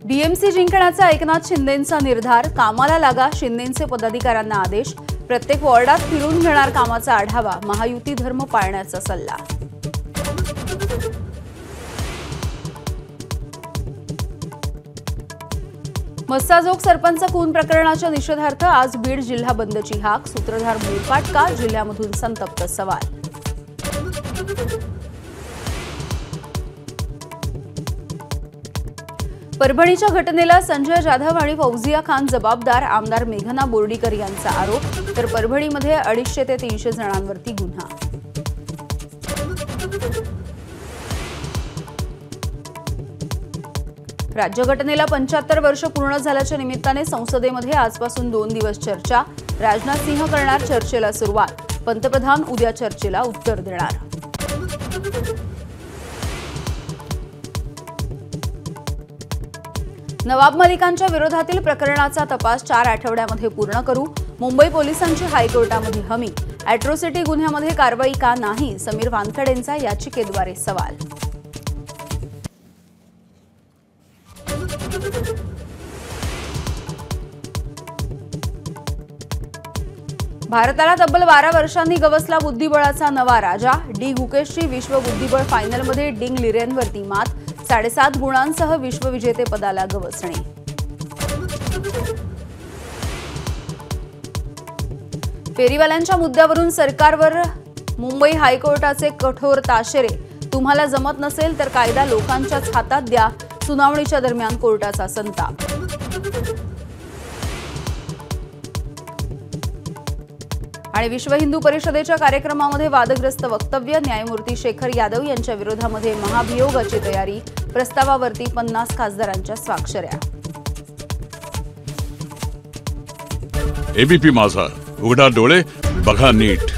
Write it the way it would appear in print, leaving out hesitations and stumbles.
DMC जिंकण्याचा एकनाथ शिंदेंचा निर्धार, कामाला लागा, शिंदेंचे पदाधिकाऱ्यांना आदेश, प्रत्येक वॉर्डात फिरून घेणार कामाचा आढावा, महायुती धर्म पाळण्याचा सल्ला। मस्साजोग सरपंच खून प्रकरणाच्या निषेधार्थ आज बीड जिल्हा बंदची हाक, सूत्रधार मोकाट का, जिल्ह्यामधून संतप्त सवाल। परभणीच्या घटनेला संजय जाधव आणि फौजिया खान जबाबदार, आमदार मेघना बोर्डीकर यांचा आरोप, तर परभणीमध्ये 250 ते 300 जणांवरती गुन्हा। राज्यघटनेला 75 वर्ष पूर्ण झाल्याच्या निमित्ताने संसदेमध्ये आजपासून 2 दिवस चर्चा, राजनाथ सिंह करणार चर्चेला सुरुवात, पंतप्रधान उद्या चर्चेला उत्तर देणार। नवाब मलिकांच्या विरोधातील प्रकरणाचा तपास 4 आठवड्यामध्ये पूर्ण करू, मुंबई पोलिसांची हायकोर्टामध्ये हमी, अॅट्रॉसिटी गुन्ह्यामध्ये कारवाई का नाही, समीर वानखेडेंचा याचिकेद्वारे सवाल। भारताला तब्बल 12 वर्षांनी गवसला बुद्धिबळाचा नवा राजा, डी गुकेशची विश्व बुद्धिबळ फायनलमध्ये डिंग लिरेनवरती मात, 7.5 गुणांसह विश्वविजेतेपदाला गवसणी। फेरीवाल्यांच्या मुद्द्यावरून सरकारवर मुंबई हायकोर्टाचे कठोर ताशेरे, तुम्हाला जमत नसेल तर कायदा लोकांच्याच हातात द्या, सुनावणीच्या दरम्यान कोर्टाचा संताप। आणि विश्व हिंदू परिषदेच्या कार्यक्रमामध्ये वादग्रस्त वक्तव्य, न्यायमूर्ती शेखर यादव यांच्या विरोधामध्ये महाभियोगाची तयारी, प्रस्तावावरती 50 खासदारांच्या स्वाक्षऱ्या। एबीपी माझा, उघडा डोळे बघा नीट।